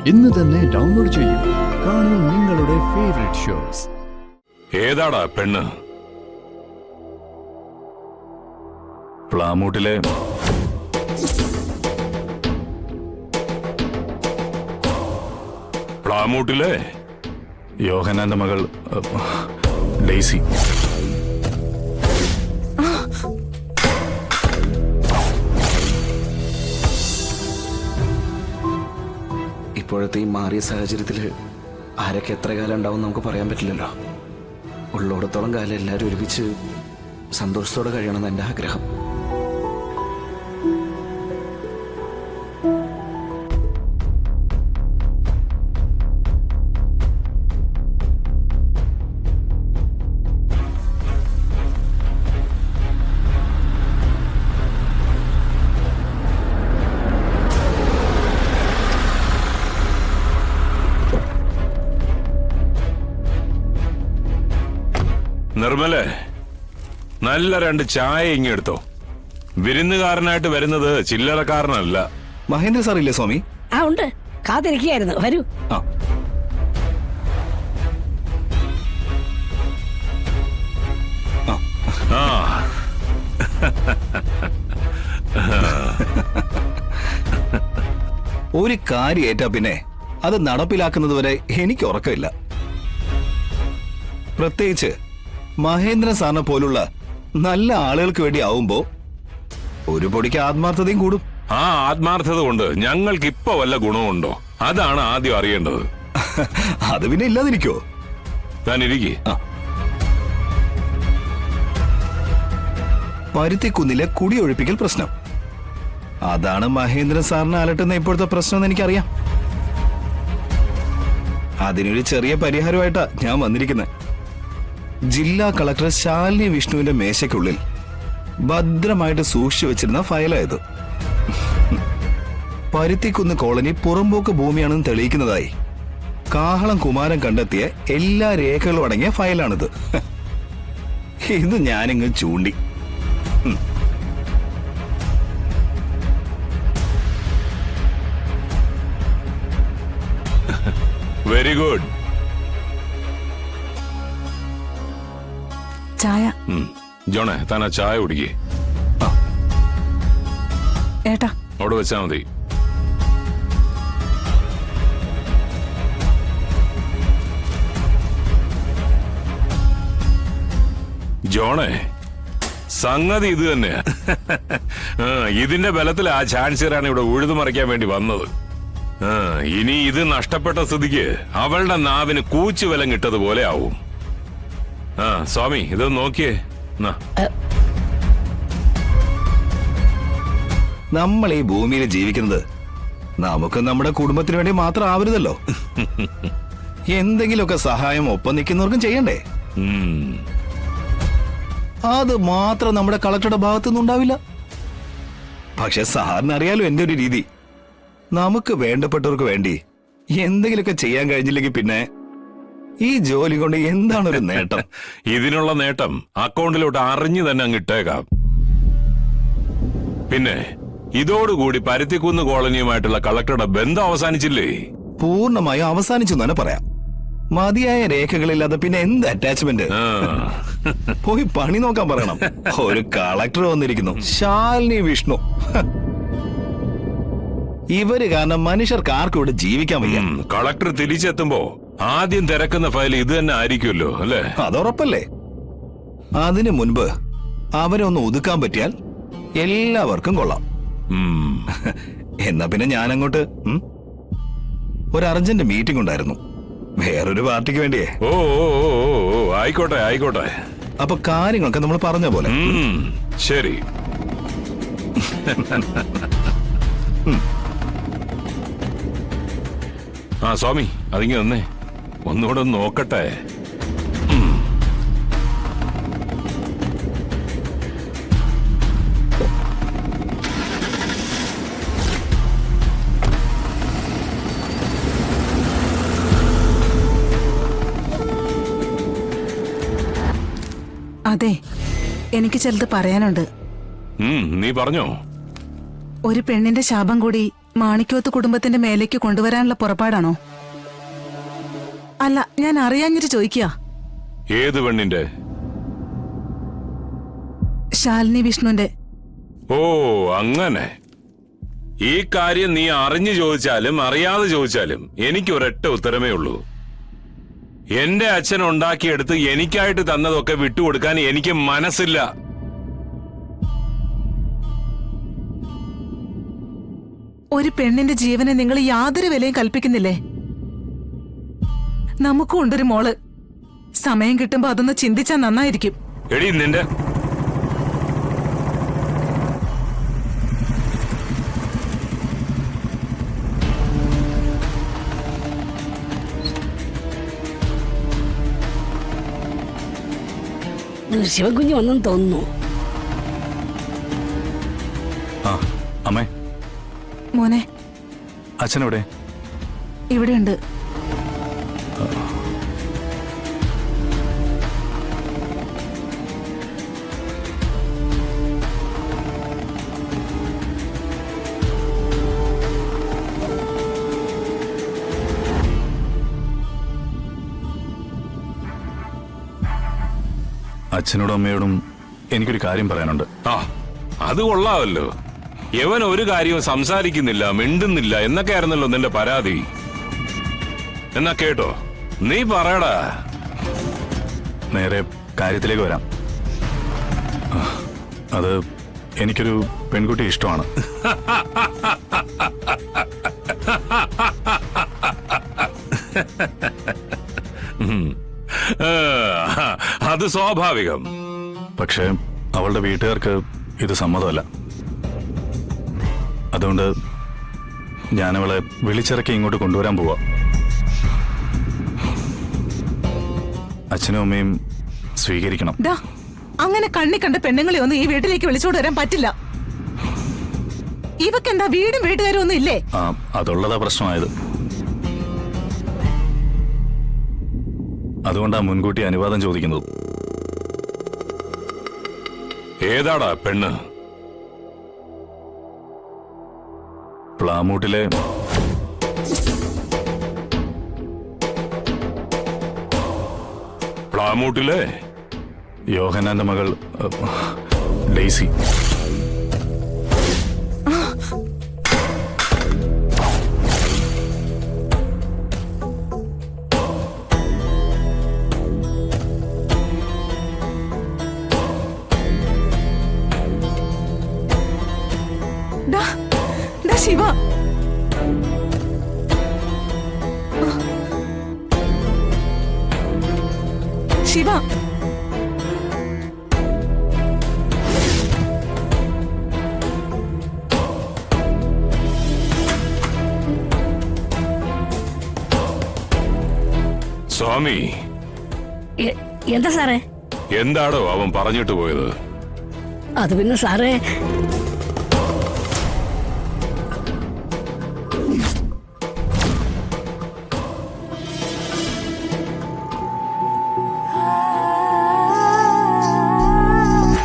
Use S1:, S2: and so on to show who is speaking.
S1: ഇന്ന് തന്നെ ഡൗൺലോഡ് ചെയ്യൂ. കാണൂ നിങ്ങളുടെ ഫേവറേറ്റ് ഷോസ്.
S2: ഏതാടാ പെണ്ണ്? പ്ലാമൂട്ടിലെ യോഹന്നാന്റെ മകൾ ഡെയ്സി.
S3: ഇപ്പോഴത്തെ ഈ മാറിയ സാഹചര്യത്തിൽ ആരൊക്കെ എത്ര കാലം ഉണ്ടാവും നമുക്ക് പറയാൻ പറ്റില്ലല്ലോ. ഉള്ളോടത്തോളം കാലം എല്ലാവരും ഒരുമിച്ച് സന്തോഷത്തോടെ കഴിയണമെന്ന് എൻ്റെ ആഗ്രഹം.
S2: നിർമ്മലേ, നല്ല 2 ചായ ഇങ്ങെടുത്തോ. വിരുന്നുകാരനായിട്ട് വരുന്നത് ചില്ലറക്കാരനല്ല.
S4: മഹേന്ദ്ര സാർ ഇല്ലേ സ്വാമി?
S5: ഉണ്ട്, കാത്തിരിക്കുകയായിരുന്നു. വരൂ.
S4: ഒരു കാര്യം ഏറ്റാ പിന്നെ അത് നടപ്പിലാക്കുന്നത് വരെ എനിക്ക് ഉറക്കമില്ല. പ്രത്യേകിച്ച് മഹേന്ദ്രൻ സാറിനെ പോലുള്ള നല്ല ആളുകൾക്ക് വേണ്ടി ആവുമ്പോ ഒരു പൊടിക്ക് ആത്മാർത്ഥതയും കൂടും.
S2: ആ ആത്മാർത്ഥത കൊണ്ട് ഞങ്ങൾക്ക് ഇപ്പൊ വല്ല ഗുണമുണ്ടോ? അതാണ് ആദ്യം അറിയേണ്ടത്.
S4: അത് പിന്നെ ഇല്ലാതിരിക്കോ?
S2: താൻ ഇരിക്കേ.
S4: പരുത്തിക്കുന്നിലെ കുടിയൊഴിപ്പിക്കൽ പ്രശ്നം, അതാണ് മഹേന്ദ്രൻ സാറിനെ അലട്ടുന്ന ഇപ്പോഴത്തെ പ്രശ്നം എന്ന് എനിക്കറിയാം. അതിനൊരു ചെറിയ പരിഹാരമായിട്ടാ ഞാൻ വന്നിരിക്കുന്നത്. ജില്ലാ കളക്ടർ ശാലിനി വിഷ്ണുവിന്റെ മേശയ്ക്കുള്ളിൽ ഭദ്രമായിട്ട് സൂക്ഷിച്ചു വെച്ചിരുന്ന ഫയലായത്. പരുത്തിക്കുന്ന് കോളനി പുറമ്പോക്ക് ഭൂമിയാണെന്ന് തെളിയിക്കുന്നതായി കാഹളം കുമാരൻ കണ്ടെത്തിയ എല്ലാ രേഖകളും അടങ്ങിയ ഫയലാണിത്. ഇത് ഞാനിങ്ങ് ചൂണ്ടി.
S2: Very good.
S6: ചായ.
S2: ജോണേ, താൻ ആ ചായ കുടിക്കേ.
S6: ഏട്ടാ,
S2: അവിടെ വെച്ചാ മതി. ജോണേ, സംഗതി ഇത് തന്നെയാ. ഇതിന്റെ ബലത്തിൽ ആ ചാൻസിയറാണ് ഇവിടെ ഉഴുതുമറിക്കാൻ വേണ്ടി വന്നത്. ഇനി ഇത് നഷ്ടപ്പെട്ട സ്ഥിതിക്ക് അവളുടെ നാവിന് കൂച്ചുവലം കിട്ടതുപോലെ ആവും. സ്വാമി, ഇത് നോക്കിയേ.
S4: നമ്മൾ ഈ ഭൂമിയിൽ ജീവിക്കുന്നത് നമുക്ക് നമ്മുടെ കുടുംബത്തിന് വേണ്ടി മാത്രം ആവരുതല്ലോ. എന്തെങ്കിലുമൊക്കെ സഹായം ഒപ്പം നിൽക്കുന്നവർക്കും ചെയ്യണ്ടേ? അത് മാത്രം നമ്മുടെ കളക്ടറുടെ ഭാഗത്തുനിന്ന് ഉണ്ടാവില്ല. പക്ഷെ സാറിന് അറിയാലോ എന്റെ ഒരു രീതി. നമുക്ക് വേണ്ടപ്പെട്ടവർക്ക് വേണ്ടി എന്തെങ്കിലുമൊക്കെ ചെയ്യാൻ കഴിഞ്ഞില്ലെങ്കിൽ പിന്നെ ഈ ജോലി കൊണ്ട് എന്താണ് ഒരു നേട്ടം?
S2: ഇതിനുള്ള നേട്ടം അക്കൗണ്ടിലോട്ട് അറിഞ്ഞു തന്നെ അങ്ങ് ഇട്ടേക്കാം. പിന്നെ ഇതോടുകൂടി പരുത്തിക്കുന്ന് കോളനിയുമായിട്ടുള്ള കളക്ടറുടെ ബന്ധം അവസാനിച്ചില്ലേ?
S4: പൂർണ്ണമായും അവസാനിച്ചു തന്നെ പറയാം. മതിയായ രേഖകളില്ലാതെ പിന്നെ എന്ത് അറ്റാച്ച്മെന്റ്? പോയി പണി നോക്കാൻ പറയണം. ഒരു കളക്ടർ വന്നിരിക്കുന്നു, ശാലിനി വിഷ്ണു. ഇവര് കാരണം മനുഷ്യർക്ക് ആർക്കും ഇവിടെ ജീവിക്കാൻ വയ്യ.
S2: കളക്ടർ തിരിച്ചെത്തുമ്പോ ആദ്യം തിരക്കുന്ന ഫയൽ ഇത് തന്നെ ആയിരിക്കുമല്ലോ, അല്ലേ?
S4: അതുറപ്പല്ലേ. അതിനു മുൻപ് അവരെ ഒന്ന് ഒതുക്കാൻ പറ്റിയാൽ എല്ലാവർക്കും കൊള്ളാം. എന്നാ പിന്നെ ഞാനങ്ങോട്ട് ഒരു അർജന്റ് മീറ്റിംഗ് ഉണ്ടായിരുന്നു, വേറൊരു പാർട്ടിക്ക് വേണ്ടിയേ.
S2: ഓ ആയിക്കോട്ടെ ആയിക്കോട്ടെ.
S4: അപ്പൊ കാര്യങ്ങളൊക്കെ നമ്മൾ പറഞ്ഞ പോലെ.
S2: ശരി. സ്വാമി, അതിങ്ങി വന്നേ, ഒന്നുകൂടെ ഒന്ന് നോക്കട്ടെ.
S6: അതെ, എനിക്ക് ചിലത് പറയാനുണ്ട്.
S2: നീ പറഞ്ഞോ.
S6: ഒരു പെണ്ണിന്റെ ശാപം കൂടി മാണിക്കോത്ത് കുടുംബത്തിന്റെ മേലേക്ക് കൊണ്ടുവരാനുള്ള പുറപ്പാടാണോ? അല്ല, ഞാൻ അറിയാഞ്ഞിട്ട് ചോദിക്കുക.
S2: ഏത് പെണ്ണിന്റെ?
S6: ശാലിനി വിഷ്ണുവിന്റെ.
S2: ഓ അങ്ങനെ. ഈ കാര്യം നീ അറിഞ്ഞു ചോദിച്ചാലും അറിയാതെ ചോദിച്ചാലും എനിക്ക് ഒരൊറ്റ ഉത്തരമേ ഉള്ളൂ. എന്റെ അച്ഛൻ ഉണ്ടാക്കിയെടുത്ത് എനിക്കായിട്ട് തന്നതൊക്കെ വിട്ടുകൊടുക്കാൻ എനിക്ക് മനസ്സില്ല.
S6: ഒരു പെണ്ണിന്റെ ജീവനെ നിങ്ങൾ യാതൊരു വിലയും കൽപ്പിക്കുന്നില്ലേ? നമുക്കും ഉണ്ടൊരു മോള്. സമയം കിട്ടുമ്പോ അതൊന്ന് ചിന്തിച്ചാൽ നന്നായിരിക്കും.
S2: എടി നിന്റെ
S5: ശിവകുഞ്ഞ് വന്നെന്ന് തോന്നുന്നു.
S4: ആ അമ്മേ,
S6: മോനെ,
S4: അച്ഛനെവിടെ?
S6: ഇവിടെയുണ്ട്.
S4: അച്ഛനോടും അമ്മയോടും എനിക്കൊരു കാര്യം പറയാനുണ്ട്.
S2: ആ അത് കൊള്ളാമല്ലോ. യവൻ ഒരു കാര്യവും സംസാരിക്കുന്നില്ല, മിണ്ടുന്നില്ല എന്നൊക്കെ ആയിരുന്നല്ലോ നിന്റെ പരാതി. എന്നാ കേട്ടോ, നീ പറയടാ.
S4: നേരെ കാര്യത്തിലേക്ക് വരാം. അത് എനിക്കൊരു പെൺകുട്ടി ഇഷ്ടമാണ്.
S2: അത് സ്വാഭാവികം.
S4: പക്ഷേ അവളുടെ വീട്ടുകാർക്ക് ഇത് സമ്മതമല്ല. അതുകൊണ്ട് ഞാനവളെ വിളിച്ചിറക്കി ഇങ്ങോട്ട് കൊണ്ടുവരാൻ പോവാ. അച്ഛനും അമ്മയും സ്വീകരിക്കണം.
S6: ഡാ, അങ്ങനെ കണ്ണി കണ്ട പെണ്ണുങ്ങളെ ഒന്നും ഈ വീട്ടിലേക്ക് വിളിച്ചോണ്ട് വരാൻ പറ്റില്ല. ഇവക്കെന്താ വീടും വീട്ടുകാരും ഒന്നും ഇല്ലേ?
S4: ആ, അതുള്ളതാ പ്രശ്നമായത്. അതുകൊണ്ടാ മുൻകൂട്ടി അനുവാദം ചോദിക്കുന്നത്.
S2: ഏതാടാ പെണ്ണ്?
S4: പ്ലാമൂട്ടിലെ
S2: പ്ലാമൂട്ടിലെ
S4: യോഹന്നാന്റെ മകൾ ഡെയ്സി.
S6: ഡാ, ഡാ ശിവ, ശിവ,
S2: സ്വാമി,
S5: എന്താ സാറേ?
S2: എന്താടോ അവൻ പറഞ്ഞിട്ട് പോയത്?
S5: അത് പിന്നെ സാറേ,